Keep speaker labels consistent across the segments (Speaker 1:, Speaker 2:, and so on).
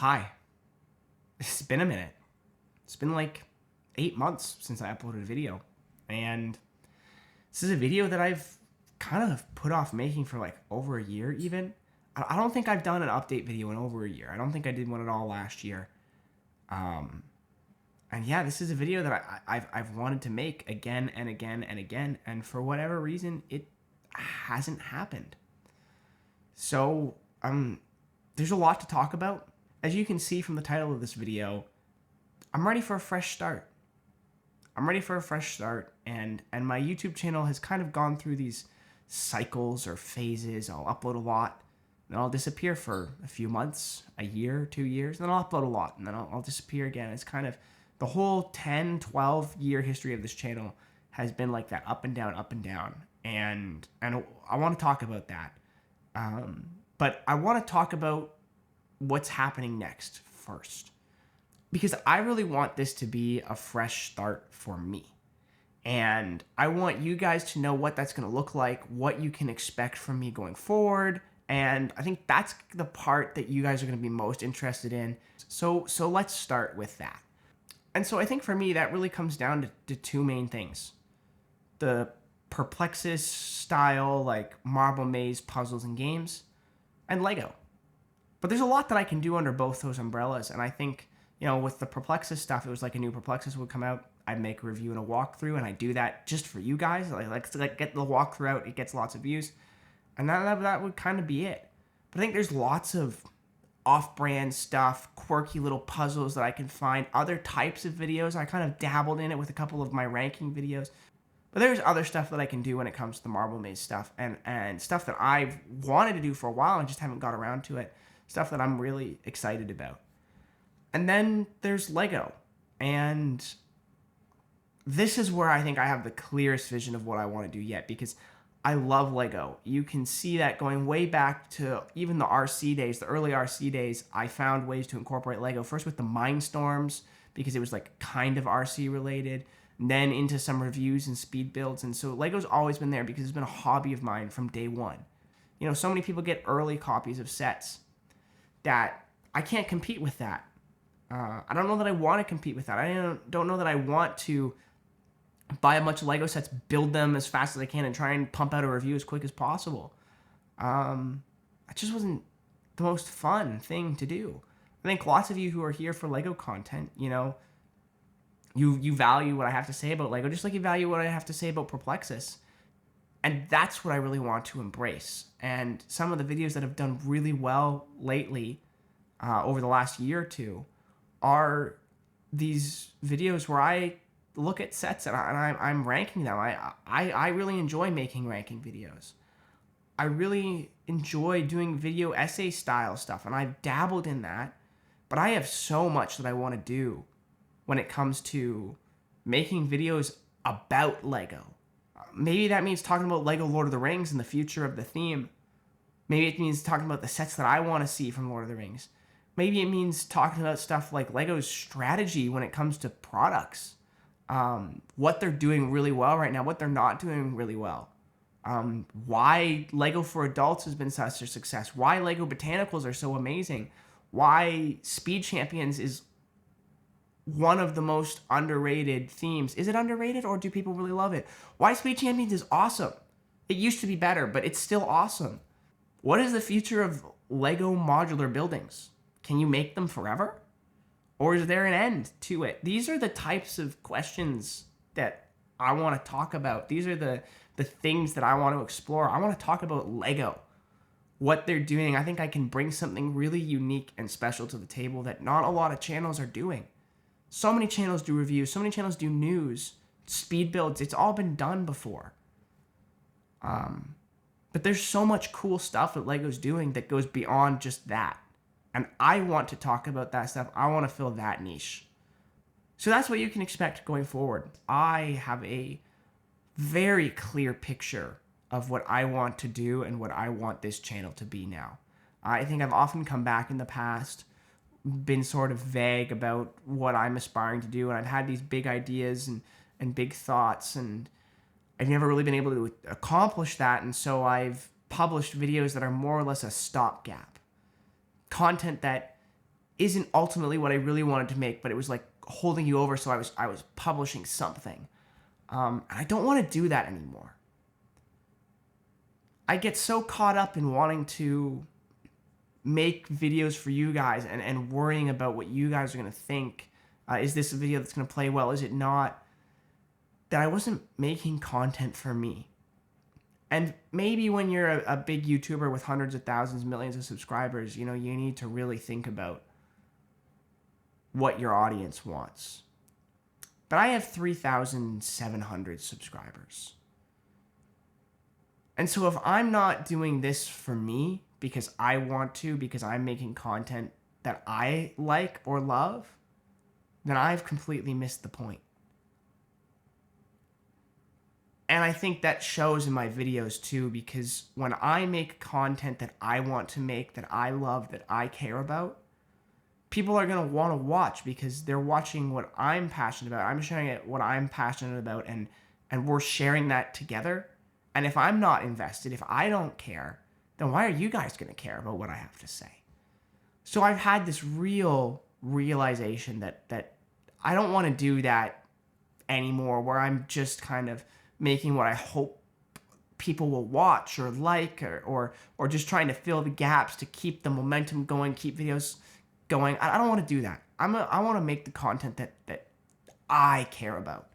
Speaker 1: Hi. It's been a minute. It's been like 8 months since I uploaded a video. And this is a video that I've kind of put off making for like over a year even. I don't think I've done an update video in over a year. I don't think I did one at all last year. And yeah, this is a video that I've wanted to make again and again and again. And for whatever reason, it hasn't happened. So, there's a lot to talk about. As you can see from the title of this video, I'm ready for a fresh start. I'm ready for a fresh start, and my YouTube channel has kind of gone through these cycles or phases. I'll upload a lot, then I'll disappear for a few months, a year, 2 years, then I'll upload a lot, and then I'll disappear again. It's kind of the whole 10, 12-year history of this channel has been like that, up and down, and I want to talk about that. But I want to talk about what's happening next first, because I really want this to be a fresh start for me. And I want you guys to know what that's going to look like, what you can expect from me going forward. And I think that's the part that you guys are going to be most interested in. So let's start with that. And so I think for me, that really comes down to two main things. The Perplexus style, like marble maze puzzles and games, and Lego. But there's a lot that I can do under both those umbrellas. And I think, with the Perplexus stuff, it was like a new Perplexus would come out. I'd make a review and a walkthrough, and I do that just for you guys. Like get the walkthrough out. It gets lots of views. And that would kind of be it. But I think there's lots of off-brand stuff, quirky little puzzles that I can find, other types of videos. I kind of dabbled in it with a couple of my ranking videos. But there's other stuff that I can do when it comes to the Marble Maze stuff, and stuff that I've wanted to do for a while and just haven't got around to it. Stuff that I'm really excited about. And then there's Lego. And this is where I think I have the clearest vision of what I want to do yet, because I love Lego. You can see that going way back to even the RC days, the early RC days. I found ways to incorporate Lego, first with the Mindstorms, because it was like kind of RC related, and then into some reviews and speed builds. And so Lego's always been there because it's been a hobby of mine from day one. So many people get early copies of sets that I can't compete with that. I don't know that I want to compete with that. I don't know that I want to buy a bunch of Lego sets, build them as fast as I can, and try and pump out a review as quick as possible. It just wasn't the most fun thing to do. I think lots of you who are here for Lego content, you value what I have to say about Lego, just like you value what I have to say about Perplexus. And that's what I really want to embrace. And some of the videos that have done really well lately, over the last year or two, are these videos where I look at sets and I'm ranking them. I really enjoy making ranking videos. I really enjoy doing video essay style stuff, and I've dabbled in that. But I have so much that I want to do when it comes to making videos about Lego. Maybe that means talking about Lego Lord of the Rings and the future of the theme. Maybe it means talking about the sets that I want to see from Lord of the Rings. Maybe it means talking about stuff like Lego's strategy when it comes to products. What they're doing really well right now, what they're not doing really well. Why Lego for Adults has been such a success. Why Lego Botanicals are so amazing. Why Speed Champions is one of the most underrated themes. Is it underrated, or do people really love it? Why Speed Champions is awesome. It used to be better, but it's still awesome. What is the future of Lego modular buildings? Can you make them forever? Or is there an end to it? These are the types of questions that I want to talk about. These are the things that I want to explore. I want to talk about Lego, what they're doing. I think I can bring something really unique and special to the table that not a lot of channels are doing. So many channels do reviews. So many channels do news, speed builds. It's all been done before. But there's so much cool stuff that Lego's doing that goes beyond just that. And I want to talk about that stuff. I want to fill that niche. So that's what you can expect going forward. I have a very clear picture of what I want to do and what I want this channel to be now. I think I've often come back in the past, been sort of vague about what I'm aspiring to do, and I've had these big ideas and big thoughts, and I've never really been able to accomplish that, and so I've published videos that are more or less a stopgap. Content that isn't ultimately what I really wanted to make, but it was like holding you over, so I was publishing something. And I don't want to do that anymore. I get so caught up in wanting to make videos for you guys and worrying about what you guys are going to think. Is this a video that's going to play well? Is it not? That I wasn't making content for me. And maybe when you're a big YouTuber with hundreds of thousands, millions of subscribers, you need to really think about what your audience wants. But I have 3,700 subscribers. And so if I'm not doing this for me because I want to, because I'm making content that I like or love, then I've completely missed the point. And I think that shows in my videos too, because when I make content that I want to make, that I love, that I care about, people are going to want to watch because they're watching what I'm passionate about. I'm sharing it what I'm passionate about, and we're sharing that together. And if I'm not invested, if I don't care, then why are you guys going to care about what I have to say? So I've had this real realization that I don't want to do that anymore, where I'm just kind of making what I hope people will watch or like, or just trying to fill the gaps to keep the momentum going, keep videos going. I don't want to do that. I want to make the content that I care about.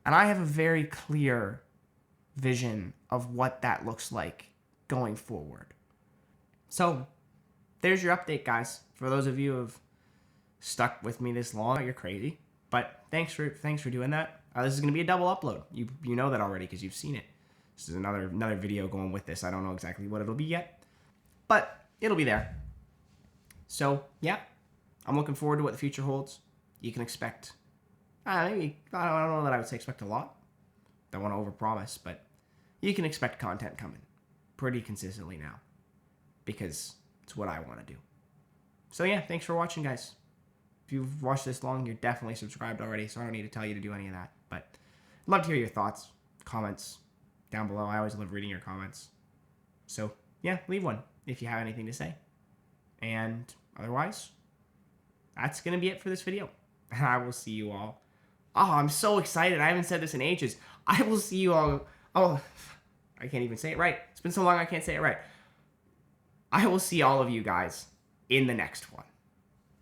Speaker 1: And I have a very clear vision of what that looks like going forward. So there's your update, guys. For those of you who have stuck with me this long, you're crazy. But thanks for doing that. This is going to be a double upload. You know that already because you've seen it. This is another video going with this. I don't know exactly what it'll be yet, but it'll be there. So yeah, I'm looking forward to what the future holds. You can expect, I don't know that I would say expect a lot. Don't want to overpromise, but you can expect content coming pretty consistently now because it's what I want to do. So yeah, thanks for watching, guys. If you've watched this long, you're definitely subscribed already, so I don't need to tell you to do any of that. But I'd love to hear your thoughts, comments down below. I always love reading your comments. So yeah, leave one if you have anything to say. And otherwise, that's going to be it for this video. And I will see you all. Oh, I'm so excited. I haven't said this in ages. I will see you all. Oh, I can't even say it right. It's been so long I can't say it right. I will see all of you guys in the next one.